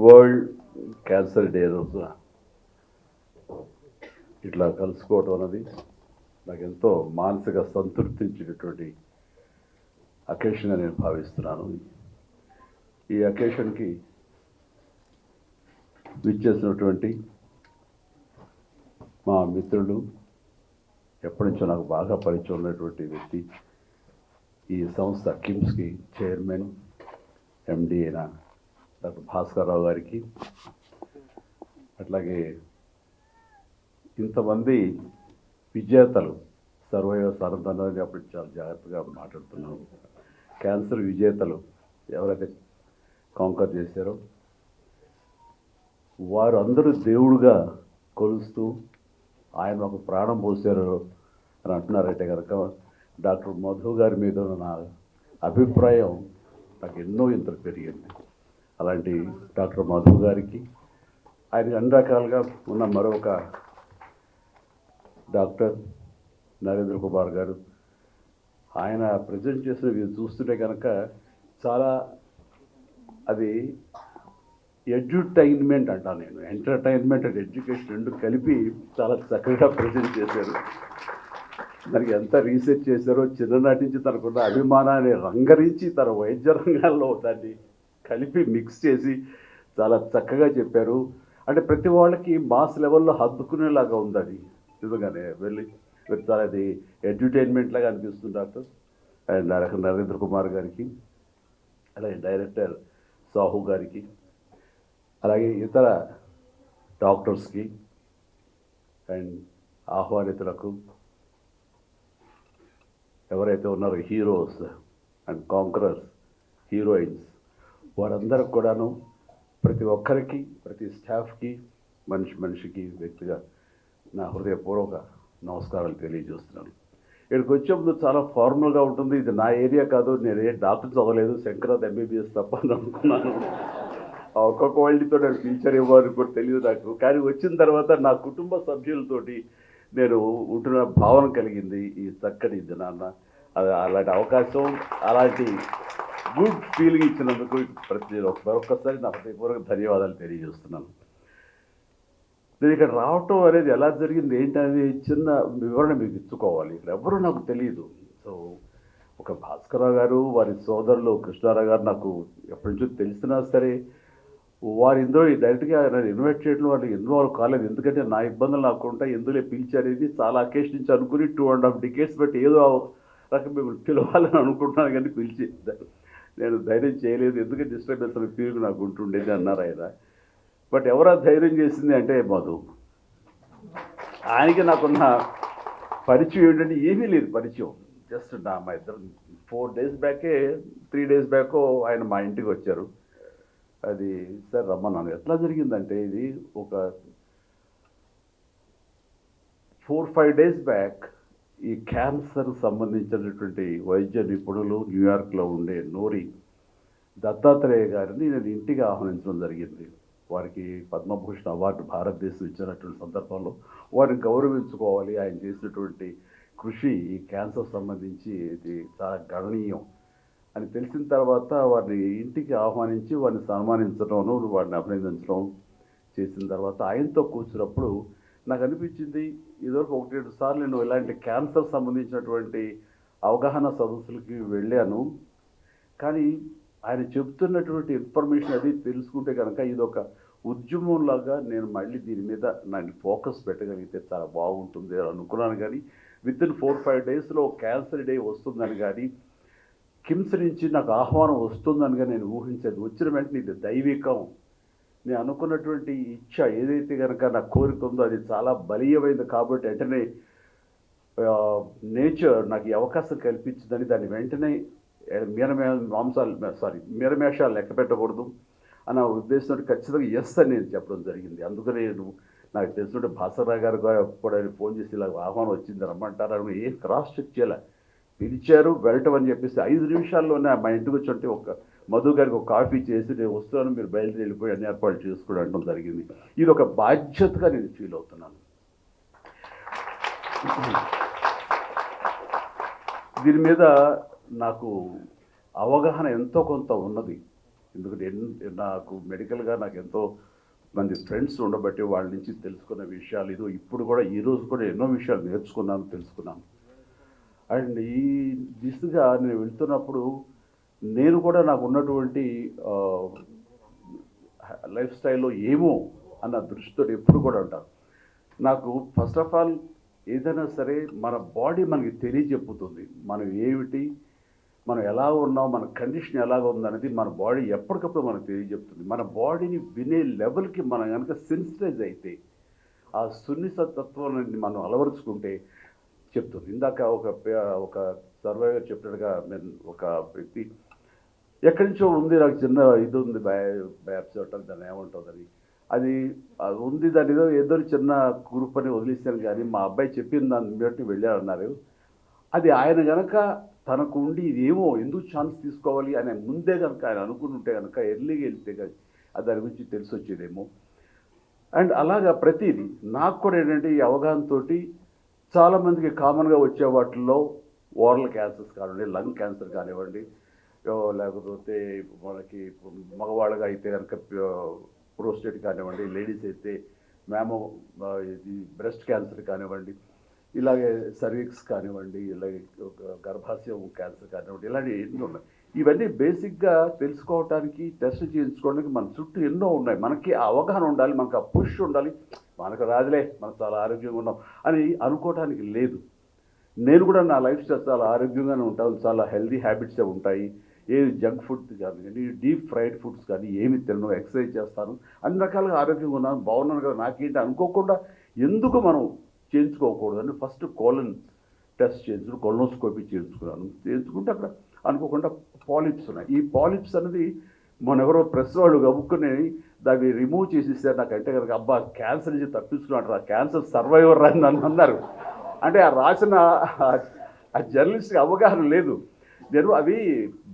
World cancer day రోజున ఇట్లా కలుసుకోవటం అన్నది నాకు ఎంతో మానసిక సంతృప్తించినటువంటి అకేషన్గా నేను భావిస్తున్నాను. ఈ అకేషన్కి విచ్చేసినటువంటి మా మిత్రులు, ఎప్పటి నుంచో నాకు బాగా పరిచయం ఉన్నటువంటి వ్యక్తి, ఈ సంస్థ కిమ్స్కి చైర్మన్ ఎండి అయిన డాక్టర్ భాస్కర్రావు గారికి, అట్లాగే ఇంతమంది విజేతలు సర్వైవర్ సరంతనాన్ని అప్పుడు చాలా జాగ్రత్తగా మాట్లాడుతున్నాను. క్యాన్సర్ విజేతలు ఎవరైతే కాంకర్ చేశారో వారు అందరూ దేవుడుగా కొలుస్తూ ఆయన ఒక ప్రాణం పోసారు అని అంటున్నారంటే కనుక డాక్టర్ మధు గారి మీద ఉన్న నా అభిప్రాయం నాకు ఎన్నో ఇంతకు పెరిగింది. అలాంటి డాక్టర్ మధు గారికి, ఆయన అన్ని రకాలుగా ఉన్న మరొక డాక్టర్ నరేంద్ర కుమార్ గారు, ఆయన ప్రజెంట్ చేసినవి చూస్తుంటే కనుక చాలా అది ఎడ్యుటైన్మెంట్ అంటాను నేను, ఎంటర్టైన్మెంట్ అండ్ ఎడ్యుకేషన్ రెండు కలిపి చాలా చక్కగా ప్రజెంట్ చేశారు. దానికి ఎంత రీసెర్చ్ చేశారో, చిన్ననాటి నుంచి తనకున్న అభిమానాన్ని రంగరించి తన వైద్య రంగాల్లో దాన్ని కలిపి మిక్స్ చేసి చాలా చక్కగా చెప్పారు. అంటే ప్రతి వాళ్ళకి మాస్ లెవెల్లో హద్దుకునేలాగా ఉంది అది. నిజంగానే వెళ్ళి చాలా అది ఎంటర్టైన్మెంట్ లాగా అనిపిస్తుంది డాక్టర్. అండ్ నరేంద్ర కుమార్ గారికి, అలాగే డైరెక్టర్ సాహు గారికి, అలాగే ఇతర డాక్టర్స్కి అండ్ ఆహ్వానితులకు, ఎవరైతే ఉన్నారో హీరోస్ అండ్ కాంకరర్స్, హీరోయిన్స్, వారందరికి కూడాను, ప్రతి ఒక్కరికి, ప్రతి స్టాఫ్కి, మనిషికి వ్యక్తిగా నా హృదయపూర్వక నమస్కారాలు తెలియజేస్తున్నాను. ఇక్కడికి వచ్చే ముందు చాలా ఫార్మల్గా ఉంటుంది. ఇది నా ఏరియా కాదు, నేను ఏ డాక్టర్ చదవలేదు, శంకరాద్ ఎంబీబీఎస్ తప్ప అని అనుకున్నాను. ఆ ఒక్కొక్క వాళ్ళతో నేను ఫ్యూచర్ ఇవ్వాలని కూడా తెలియదు నాకు. కానీ వచ్చిన తర్వాత నా కుటుంబ సభ్యులతోటి నేను ఉంటున్న భావన కలిగింది ఈ చక్కటి దినాన్న. అలాంటి అవకాశం, అలాంటి గుడ్ ఫీలింగ్ ఇచ్చినందుకు మరొక్కసారి నా హృదయపూర్వక ధన్యవాదాలు తెలియజేస్తున్నాను. నేను ఇక్కడ రావటం అనేది ఎలా జరిగింది ఏంటనేది చిన్న వివరణ మీకు ఇచ్చుకోవాలి. ఇక్కడ ఎవరు నాకు తెలియదు. సో ఒక భాస్కరరావు గారు, వారి సోదరులు కృష్ణారావు గారు నాకు ఎప్పటి నుంచో తెలిసినా సరే వారు ఇందులో డైరెక్ట్గా నన్ను ఇన్వైట్ చేయడం వాళ్ళు ఇన్వాల్వ్ కాలేదు. ఎందుకంటే నా ఇబ్బందులు నాకు ఉంటాయి, ఎందులో పిలిచారేది చాలా అకేషన్ నుంచి అనుకుని 2.5 decades బట్టి ఏదో రకం మిమ్మల్ని పిలవాలని అనుకుంటున్నాను, కానీ పిలిచి నేను ధైర్యం చేయలేదు. ఎందుకంటే డిస్టర్బెన్స్ అనే ఫీలింగ్ నాకు ఉంటుండేది అన్నారు ఆయన. బట్ ఎవరా ధైర్యం చేసింది అంటే మధు. ఆయనకి నాకున్న పరిచయం ఏంటంటే ఏమీ లేదు పరిచయం. జస్ట్ మా ఇద్దరు 4 days బ్యాకే 3 days బ్యాకో ఆయన మా ఇంటికి వచ్చారు. అది సార్ రమ్మన్నాను. ఎట్లా జరిగిందంటే ఇది ఒక 4-5 days బ్యాక్ ఈ క్యాన్సర్ సంబంధించినటువంటి వైద్య నిపుణులు న్యూయార్క్లో ఉండే నోరి దత్తాత్రేయ గారిని నేను ఇంటికి ఆహ్వానించడం జరిగింది. వారికి పద్మభూషణ్ అవార్డు భారతదేశం ఇచ్చినటువంటి సందర్భంలో వారిని గౌరవించుకోవాలి. ఆయన చేసినటువంటి కృషి ఈ క్యాన్సర్ సంబంధించి ఇది చాలా గణనీయం అని తెలిసిన తర్వాత వారిని ఇంటికి ఆహ్వానించి వారిని సన్మానించడం, వారిని అభినందించడం చేసిన తర్వాత ఆయనతో కూర్చున్నప్పుడు నాకు అనిపించింది, ఇదివరకు 1-2 సార్లు నేను ఇలాంటి క్యాన్సర్ సంబంధించినటువంటి అవగాహన సదస్సులకి వెళ్ళాను. కానీ ఆయన చెప్తున్నటువంటి ఇన్ఫర్మేషన్ అది తెలుసుకుంటే కనుక ఇది ఒక ఉద్యమంలాగా నేను మళ్ళీ దీని మీద నన్ను ఫోకస్ పెట్టగలిగితే చాలా బాగుంటుంది అని అనుకున్నాను. కానీ వితిన్ 4-5 daysలో క్యాన్సర్ డే వస్తుందని కానీ, కిమ్స్ నుంచి నాకు ఆహ్వానం వస్తుందని కానీ నేను ఊహించేది. వచ్చిన వెంటనే ఇది దైవికం, నేను అనుకున్నటువంటి ఇచ్చ ఏదైతే కనుక నా కోరిక ఉందో అది చాలా బలీయమైంది. కాబట్టి వెంటనే నేచర్ నాకు ఈ అవకాశం కల్పించిందని దాన్ని వెంటనే మీరమేషాలు లెక్క పెట్టకూడదు అన్న ఉద్దేశంతో ఖచ్చితంగా ఎస్ అని నేను చెప్పడం జరిగింది. అందుకనే నాకు తెలిసినట్టు భాస్కర్రావు గారు కూడా ఫోన్ చేసి ఇలా ఆహ్వానం వచ్చింది రమ్మంటారు. ఏం క్రాస్ చెక్ చేయాల, పిలిచారు వెళ్ళటం అని చెప్పేసి 5 నిమిషాల్లోనే మా ఇంటికి వచ్చి ఒక మధు గారికి ఒక కాఫీ చేసి నేను వస్తున్నాను, మీరు బయలుదేరి వెళ్ళిపోయి అన్ని ఏర్పాట్లు చేసుకోవడం అనడం జరిగింది. ఇది ఒక బాధ్యతగా నేను ఫీల్ అవుతున్నాను. దీని మీద నాకు అవగాహన ఎంతో కొంత ఉన్నది. ఎందుకంటే నాకు మెడికల్గా నాకు ఎంతో మంది ఫ్రెండ్స్ ఉండబట్టి వాళ్ళ నుంచి తెలుసుకున్న విషయాలు ఇదో ఇప్పుడు కూడా ఈరోజు కూడా ఎన్నో విషయాలు నేర్చుకున్నాను, తెలుసుకున్నాను. అండ్ ఈ దిశగా నేను వెళ్తున్నప్పుడు నేను కూడా నాకు ఉన్నటువంటి లైఫ్ స్టైల్లో ఏమో అన్న దృష్టితో ఎప్పుడు కూడా ఉంటాను. నాకు ఫస్ట్ ఆఫ్ ఆల్ ఏదైనా సరే మన బాడీ మనకి తెలియజెప్పుతుంది మనం ఏమిటి, మనం ఎలా ఉన్నాం, మన కండిషన్ ఎలాగ ఉందనేది మన బాడీ ఎప్పటికప్పుడు మనకు తెలియజెప్తుంది. మన బాడీని వినే లెవెల్కి మనం కనుక సెన్సిటైజ్ అయితే, ఆ సున్నితత్వాన్ని మనం అలవరుచుకుంటే చెప్తుంది. ఇందాక ఒక సర్వైవర్ చెప్పినట్టుగా ఒక వ్యక్తి ఎక్కడి నుంచో ఉంది, నాకు చిన్న ఇది ఉంది బ్యాప్స్ ఉంటుంది, దాన్ని ఏముంటుందని అది ఉంది, దాని ఏదో చిన్న గ్రూప్ అని వదిలేశాను. కానీ మా అబ్బాయి చెప్పిన దాన్ని బట్టి వెళ్ళారన్నారు. అది ఆయన కనుక తనకు ఉండి ఇదేమో ఎందుకు ఛాన్స్ తీసుకోవాలి అని ముందే కనుక ఆయన అనుకుని ఉంటే కనుక ఎర్లీగా వెళ్తే కానీ అది దాని గురించి తెలిసి వచ్చేదేమో. అండ్ అలాగా ప్రతిదీ నాకు కూడా ఏంటంటే ఈ అవగాహనతో చాలామందికి కామన్గా వచ్చే వాటిల్లో ఓరల్ క్యాన్సర్స్ కానివ్వండి, లంగ్ క్యాన్సర్ కానివ్వండి, లేకపోతే మనకి మగవాళ్ళగా అయితే కనుక ప్రోస్టేట్ కానివ్వండి, లేడీస్ అయితే ఇది బ్రెస్ట్ క్యాన్సర్ కానివ్వండి, ఇలాగే సర్విక్స్ కానివ్వండి, ఇలాగే గర్భాశయం క్యాన్సర్ కానివ్వండి, ఇలాంటివి ఎన్నో ఉన్నాయి. ఇవన్నీ బేసిక్గా తెలుసుకోవటానికి, టెస్ట్ చేయించుకోవడానికి మన చుట్టూ ఎన్నో ఉన్నాయి. మనకి ఆ అవగాహన ఉండాలి, మనకు ఆ పుష్ ఉండాలి. మనకు రాదులే, మనం చాలా ఆరోగ్యంగా ఉన్నాం అని అనుకోవటానికి లేదు. నేను కూడా నా లైఫ్ స్టైల్ చాలా ఆరోగ్యంగానే ఉంటాను, చాలా హెల్దీ హ్యాబిట్సే ఉంటాయి. ఏది జంక్ ఫుడ్ కానీ, డీప్ ఫ్రైడ్ ఫుడ్స్ కానీ ఏమి తినను, ఎక్సర్సైజ్ చేస్తాను, అన్ని రకాలుగా ఆరోగ్యంగా ఉన్నాను, బాగున్నాను కదా. నాకేంటి అనుకోకుండా ఎందుకు మనం చేయించుకోకూడదని ఫస్ట్ కోలన్ టెస్ట్ చేయించుకుని కొలనోస్కోపీ చేయించుకుంటే అక్కడ అనుకోకుండా పాలిప్స్ ఉన్నాయి. ఈ పాలిప్స్ అనేది మన ఎవరో ప్రెస్ వాళ్ళు గబుక్కుని దాన్ని రిమూవ్ చేసేసారు. నాకంటే కనుక అబ్బా క్యాన్సర్ నుంచి తప్పించుకున్నాడు, ఆ క్యాన్సర్ సర్వైవర్ అని నన్ను అన్నారు. అంటే ఆ రాసిన ఆ జర్నలిస్ట్కి అవగాహన లేదు. నేను అవి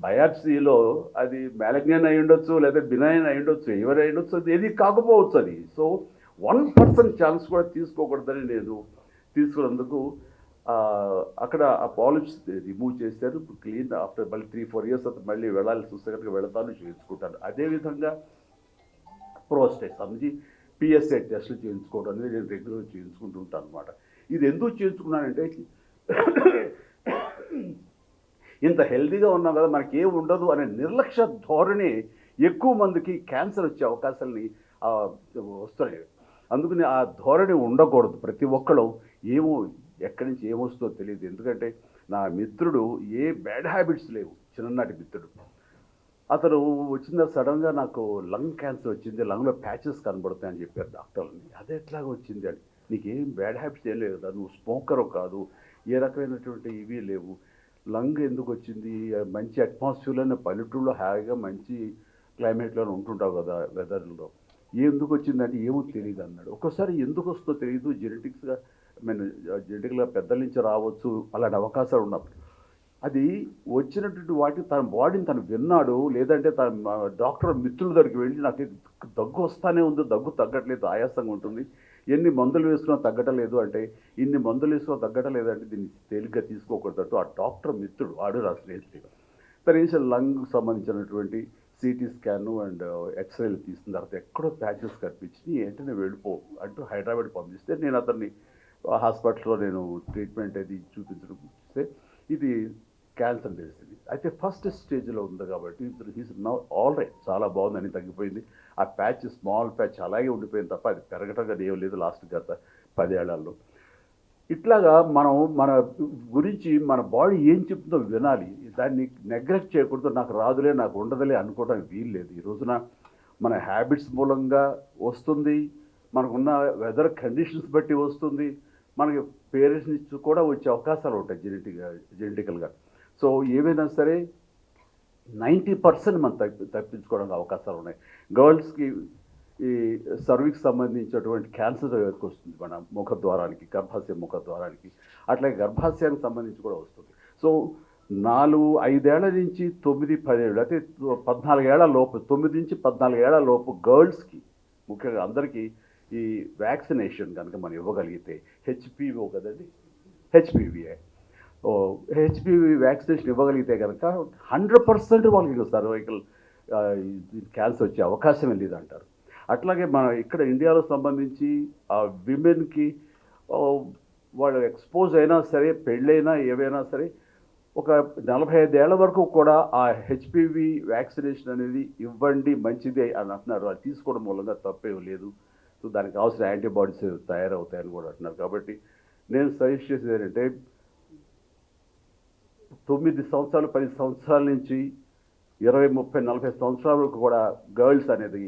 బయాప్సీలో అది మ్యాలగ్నియన్ అయి ఉండొచ్చు, లేదా బినైన్ అయి ఉండొచ్చు, ఎవరు అయి ఉండొచ్చు, అది ఏది కాకపోవచ్చు. అది సో 1% ఛాన్స్ కూడా తీసుకోకూడదని నేను తీసుకున్నందుకు అక్కడ ఆ పాలిప్స్ రిమూవ్ చేశారు. క్లీన్ ఆఫ్టర్ మళ్ళీ 3-4 ఇయర్స్ తర్వాత మళ్ళీ వెళ్ళాల్సి వస్తే కనుక వెళతాను, చేయించుకుంటాను. అదేవిధంగా ప్రోస్టేట్ సంబంధించి పిఎస్ఏ టెస్టులు చేయించుకోవడం అనేది నేను రెగ్యులర్గా చేయించుకుంటూ ఉంటాను అనమాట. ఇది ఎందుకు చేయించుకున్నానంటే ఇంత హెల్తీగా ఉన్నాం కదా, మనకి ఏం ఉండదు అనే నిర్లక్ష్య ధోరణి ఎక్కువ మందికి క్యాన్సర్ వచ్చే అవకాశాలని వస్తున్నాయి. అందుకని ఆ ధోరణి ఉండకూడదు. ప్రతి ఒక్కరు ఏమో ఎక్కడి నుంచి ఏమొస్తుందో తెలియదు. ఎందుకంటే నా మిత్రుడు ఏ బ్యాడ్ హ్యాబిట్స్ లేవు, చిన్ననాటి మిత్రుడు. అతను వచ్చిందా సడన్గా నాకు లంగ్ క్యాన్సర్ వచ్చింది, లంగ్లో ప్యాచెస్ కనబడతాయని చెప్పారు డాక్టర్ని. అదే ఎట్లాగా వచ్చింది అని, నీకేం బ్యాడ్ హ్యాబిట్స్ ఏం లేదు కదా, నువ్వు స్మోకరు కాదు, ఏ రకమైనటువంటి ఇవి లేవు, లంగ్ ఎందుకు వచ్చింది, మంచి అట్మాస్ఫియర్లోనే పల్లెటూరులో హాయిగా మంచి క్లైమేట్లోనే ఉంటుంటావు కదా వెదర్లో, ఎందుకు వచ్చిందంటే ఏమో తెలియదు అన్నాడు. ఒక్కోసారి ఎందుకు వస్తుందో తెలియదు, జెనెటిక్స్గా జెనెటిక్గా పెద్దల నుంచి రావచ్చు, అలాంటి అవకాశాలు ఉన్నప్పుడు అది వచ్చినటువంటి వాటికి తన బాడీని తను విన్నాడు. లేదంటే తన డాక్టర్ మిత్రుల దగ్గరికి వెళ్ళి నాకు దగ్గు వస్తానే ఉంది, దగ్గు తగ్గట్లేదు, ఆయాసంగా ఉంటుంది, ఎన్ని మందులు వేసుకున్నా తగ్గటలేదు అంటే, ఇన్ని మందులు వేసుకున్నా తగ్గటలేదు అంటే దీన్ని తేలిగ్గా తీసుకోకూడదు. ఆ డాక్టర్ మిత్రుడు వాడు నా స్నేహితుడు తన లంగ్కి సంబంధించినటువంటి సిటీ స్కాను అండ్ ఎక్స్రేలు తీసిన తర్వాత ఎక్కడో ప్యాచెస్ కనిపించి వెంటనే వెళ్ళిపో అంటూ హైదరాబాద్ పంపిస్తే నేను అతన్ని హాస్పిటల్లో నేను ట్రీట్మెంట్ అది చూపించడం చూస్తే ఇది క్యాన్సర్ తెలిసింది. అయితే ఫస్ట్ స్టేజ్లో ఉంది కాబట్టి హీస్ నౌ ఆల్ రైట్, చాలా బాగుందని తగ్గిపోయింది. ఆ ప్యాచ్ స్మాల్ ప్యాచ్ అలాగే ఉండిపోయింది తప్ప అది పెరగటం ఏం లేదు లాస్ట్ గత 10 ఏళ్లలో. ఇట్లాగా మనం మన గురించి మన బాడీ ఏం చెప్తుందో వినాలి, దాన్ని నెగ్లెక్ట్ చేయకూడదు. నాకు రాదులే, నాకు ఉండదులే అనుకోవడానికి వీలు లేదు. ఈ రోజున మన హ్యాబిట్స్ మూలంగా వస్తుంది, మనకున్న వెదర్ కండిషన్స్ బట్టి వస్తుంది, మనకి పేరెంట్స్ నుంచి కూడా వచ్చే అవకాశాలు ఉంటాయి జెనెటికల్గా. సో ఏవైనా సరే 90% మనం తప్పించుకోవడానికి అవకాశాలు ఉన్నాయి. గర్ల్స్కి ఈ సర్వీక్స్ సంబంధించినటువంటి క్యాన్సర్ వస్తుంది మన ముఖద్వారానికి, గర్భాశయ ముఖద్వారానికి, అట్లాగే గర్భాశయానికి సంబంధించి కూడా వస్తుంది. సో 4-5 ఏళ్ల నుంచి 9-10 ఏళ్ళు, అయితే 14 ఏళ్ల లోపు, 9 నుంచి 14 ఏళ్ల లోపు గర్ల్స్కి ముఖ్యంగా అందరికీ ఈ వ్యాక్సినేషన్ కనుక మనం ఇవ్వగలిగితే, హెచ్పివి కదండి, హెచ్పివిఏ హెచ్పివి వ్యాక్సినేషన్ ఇవ్వగలిగితే కనుక 100% వాళ్ళకి సర్వైకల్ క్యాన్సర్ వచ్చే అవకాశమే లేదంటారు. అట్లాగే మన ఇక్కడ ఇండియాలో సంబంధించి ఆ విమెన్కి వాళ్ళు ఎక్స్పోజ్ అయినా సరే, పెళ్ళైనా ఏవైనా సరే, ఒక 45 ఏళ్ల వరకు కూడా ఆ హెచ్పివి వ్యాక్సినేషన్ అనేది ఇవ్వండి, మంచిదే అని అంటున్నారు. అది తీసుకోవడం మూలంగా తప్పేం లేదు. సో దానికి కావాల్సిన యాంటీబాడీస్ తయారవుతాయని కూడా అంటున్నారు. కాబట్టి నేను సజెస్ట్ చేసేది ఏంటంటే 9 సంవత్సరాలు 10 సంవత్సరాల నుంచి 20, 30, 40 సంవత్సరాల వరకు కూడా గర్ల్స్ అనేది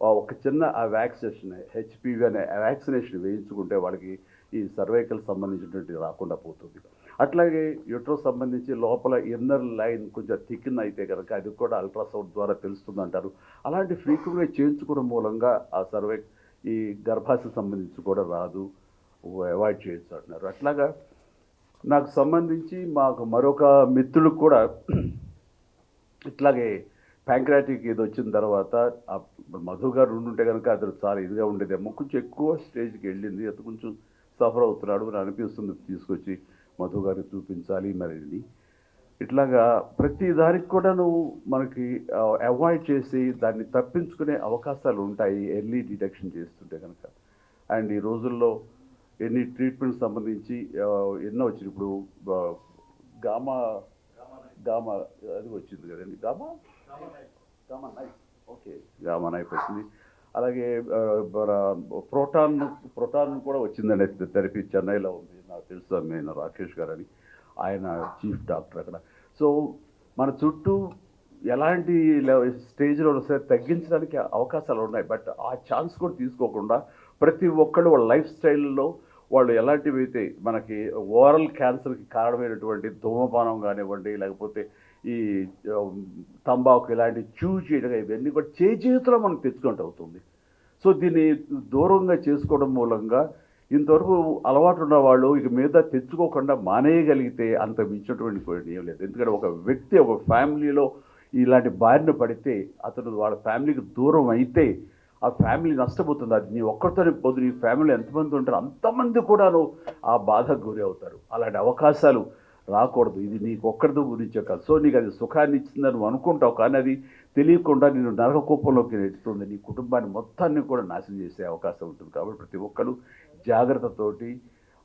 ఒక చిన్న ఆ వ్యాక్సినేషన్ హెచ్పివి అనే వ్యాక్సినేషన్ వేయించుకుంటే వాళ్ళకి ఈ సర్వైకల్ సంబంధించినటువంటి రాకుండా పోతుంది. అట్లాగే యూట్రస్ సంబంధించి లోపల ఇన్నర్ లైన్ కొంచెం థిక్న్ అయితే కనుక అది కూడా అల్ట్రాసౌండ్ ద్వారా తెలుస్తుంది అంటారు. అలాంటి ఫ్రీక్వెంట్గా చేయించుకోవడం మూలంగా ఆ ఈ గర్భాశయ సంబంధించి కూడా రాదు, అవాయిడ్ చేయొచ్చు అంటున్నారు. అట్లాగా నాకు సంబంధించి మాకు మరొక మిత్రులకు కూడా ఇట్లాగే ప్యాంక్రాటిక్ ఇది వచ్చిన తర్వాత మధు గారు ఉండుంటే కనుక అతను చాలా ఇదిగా ఉండేదేమో, కొంచెం ఎక్కువ స్టేజ్కి వెళ్ళింది, అతను కొంచెం సఫర్ అవుతున్నాడు అని అనిపిస్తుంది. తీసుకొచ్చి మధు గారికి చూపించాలి మరి. ఇట్లాగా ప్రతి దానికి కూడా మనకి అవాయిడ్ చేసి దాన్ని తప్పించుకునే అవకాశాలు ఉంటాయి ఎర్లీ డిటెక్షన్ చేస్తుంటే కనుక. అండ్ ఈ రోజుల్లో ఎన్ని ట్రీట్మెంట్ సంబంధించి ఎన్నో వచ్చింది. ఇప్పుడు గామా గామా అది వచ్చింది కదండి, gamma knife, okay, gamma knife వచ్చింది. అలాగే ప్రోటాన్ కూడా వచ్చిందండి థెరపీ, చెన్నైలో ఉంది. నాకు తెలుసు, నేను రాకేష్ గారు అని, ఆయన చీఫ్ డాక్టర్ అక్కడ. సో మన చుట్టూ ఎలాంటి స్టేజ్లో సరే తగ్గించడానికి అవకాశాలు ఉన్నాయి. బట్ ఆ ఛాన్స్ కూడా తీసుకోకుండా ప్రతి ఒక్కళ్ళు వాళ్ళ లైఫ్ స్టైల్లో వాళ్ళు ఎలాంటివి అయితే మనకి ఓరల్ క్యాన్సర్కి కారణమైనటువంటి ధూమపానం కానివ్వండి, లేకపోతే ఈ తంబాకు ఇలాంటి చేయడం, ఇవన్నీ కూడా చేతిలో మనకు తెచ్చుకుంటూ అవుతుంది. సో దీన్ని దూరంగా చేసుకోవడం మూలంగా ఇంతవరకు అలవాటు ఉన్న వాళ్ళు ఇక మీద తెచ్చుకోకుండా మానేయగలిగితే అంత మించినటువంటి ఏం లేదు. ఎందుకంటే ఒక వ్యక్తి ఒక ఫ్యామిలీలో ఇలాంటి బారిన పడితే అతను వాళ్ళ ఫ్యామిలీకి దూరం అయితే ఆ ఫ్యామిలీ నష్టపోతుంది. అది నీ ఒక్కరితోనే పోదు, నీ ఫ్యామిలీ ఎంతమంది ఉంటారో అంతమంది కూడాను ఆ బాధకు గురి అవుతారు. అలాంటి అవకాశాలు రాకూడదు. ఇది నీకు ఒక్కరితో గురించే కాదు. సో నీకు అది సుఖాన్ని ఇచ్చిందని నువ్వు అనుకుంటావు, కానీ అది తెలియకుండా నేను నరక కూపంలోకి నెట్టుతుంది, నీ కుటుంబాన్ని మొత్తాన్ని కూడా నాశనం చేసే అవకాశం ఉంటుంది. కాబట్టి ప్రతి ఒక్కరు జాగ్రత్తతోటి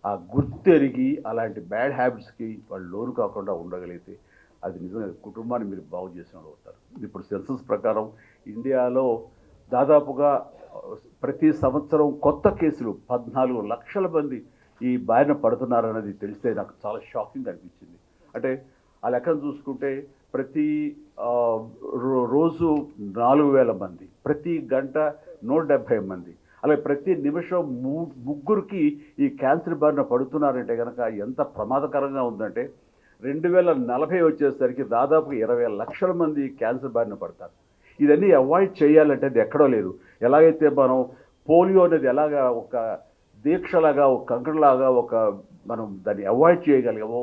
ఆ గుర్తెరిగి అలాంటి బ్యాడ్ హ్యాబిట్స్కి వాళ్ళు లోను కాకుండా ఉండగలిగితే అది నిజంగా కుటుంబాన్ని మీరు బాగు చేసిన వాళ్ళు అవుతారు. ఇప్పుడు సెన్సస్ ప్రకారం ఇండియాలో దాదాపుగా ప్రతి సంవత్సరం కొత్త కేసులు 14 లక్షల మంది ఈ బారిన పడుతున్నారన్నది తెలిస్తే నాకు చాలా షాకింగ్ అనిపించింది. అంటే ఆ లెక్కను చూసుకుంటే ప్రతి రోజు 4,000 మంది, ప్రతి గంట 170 మంది, అలాగే ప్రతి నిమిషం ముగ్గురికి ఈ క్యాన్సర్ బారిన పడుతున్నారంటే కనుక ఎంత ప్రమాదకరంగా ఉందంటే 2040 వచ్చేసరికి దాదాపు 20 లక్షల మంది క్యాన్సర్ బారిన పడతారు. ఇవన్నీ అవాయిడ్ చేయాలంటే అది ఎక్కడో లేదు. ఎలాగైతే మనం పోలియో అనేది ఎలాగా ఒక దీక్షలాగా, ఒక కంకణలాగా మనం దాన్ని అవాయిడ్ చేయగలిగామో,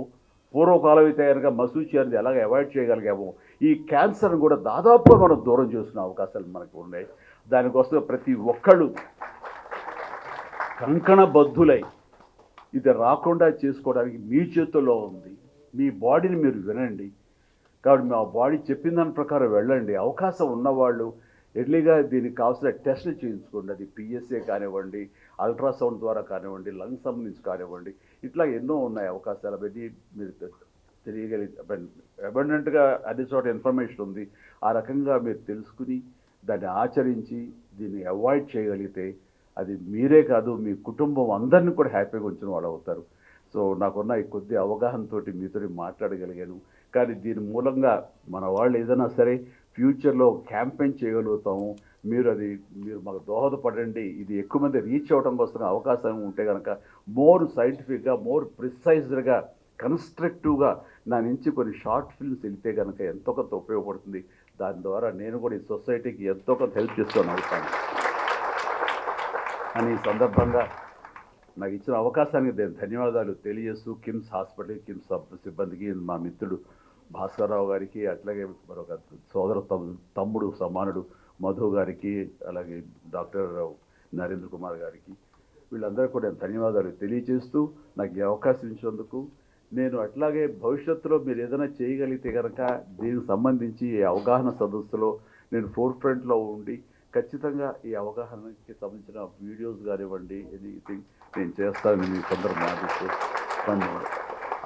పూర్వకాలం అయితే కనుక మసూచి అనేది ఎలాగ అవాయిడ్ చేయగలిగామో, ఈ క్యాన్సర్ని కూడా దాదాపుగా మనం దూరం చేసుకునే అవకాశాలు మనకు ఉన్నాయి. దానికోసం ప్రతి ఒక్కళ్ళు కంకణబద్ధులై ఇది రాకుండా చేసుకోవడానికి మీ చేతుల్లో ఉంది. మీ బాడీని మీరు వినండి. కాబట్టి మా బాడీ చెప్పిన దాని ప్రకారం వెళ్ళండి. అవకాశం ఉన్నవాళ్ళు ఎర్లీగా దీనికి కావాల్సిన టెస్టులు చేయించుకోండి. అది పిఎస్ఏ కానివ్వండి, అల్ట్రాసౌండ్ ద్వారా కానివ్వండి, లంగ్ సంబంధించి కానివ్వండి, ఇట్లా ఎన్నో ఉన్నాయి అవకాశాలు. అవన్నీ మీరు అబండెంట్గా అన్ని చోట ఇన్ఫర్మేషన్ ఉంది. ఆ రకంగా మీరు తెలుసుకుని దాన్ని ఆచరించి దీన్ని అవాయిడ్ చేయగలిగితే అది మీరే కాదు, మీ కుటుంబం అందరినీ కూడా హ్యాపీగా ఉంచిన వాళ్ళు అవుతారు. సో నాకున్న ఈ కొద్ది అవగాహనతో మీతో మాట్లాడగలిగాను. కానీ దీని మూలంగా మన వాళ్ళు ఏదైనా సరే ఫ్యూచర్లో క్యాంపెయిన్ చేయగలుగుతాము. మీరు మాకు దోహదపడండి. ఇది ఎక్కువ మంది రీచ్ అవ్వడం కోసం అవకాశం ఉంటే కనుక మోర్ సైంటిఫిక్గా, మోర్ ప్రిసైజ్డ్గా, కన్స్ట్రక్టివ్గా నా నుంచి కొన్ని షార్ట్ ఫిల్మ్స్ వెళ్తే కనుక ఎంతో కొంత ఉపయోగపడుతుంది. దాని ద్వారా నేను కూడా ఈ సొసైటీకి ఎంతో కొంత హెల్ప్ చేస్తాను అవుతాను అని ఈ సందర్భంగా నాకు ఇచ్చిన అవకాశానికి నేను ధన్యవాదాలు తెలియజేస్తూ కిమ్స్ హాస్పిటల్, కిమ్స్ సిబ్బందికి, మా మిత్రుడు భాస్కర్రావు గారికి, అట్లాగే మరొక సోదర తమ్ముడు సమానుడు మధు గారికి, అలాగే డాక్టర్ నరేంద్ర కుమార్ గారికి, వీళ్ళందరూ కూడా ధన్యవాదాలు తెలియజేస్తూ నాకు ఈ అవకాశం ఇచ్చినందుకు. నేను అట్లాగే భవిష్యత్తులో మీరు ఏదైనా చేయగలిగితే కనుక దీనికి సంబంధించి అవగాహన సదస్సులో నేను ఫోర్ ఫ్రంట్లో ఉండి ఖచ్చితంగా ఈ అవగాహనకి సంబంధించిన వీడియోస్ కానివ్వండి, ఎనీథింగ్ నేను చేస్తానని మీ కొందరు మాటిస్తూ నన్ను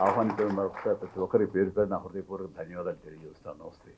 ఆహ్వానించిన మరొకసారి ప్రతి ఒక్కరి పేరు పేరు నా హృదయపూర్వక ధన్యవాదాలు తెలియజేస్తాను. నమస్తే.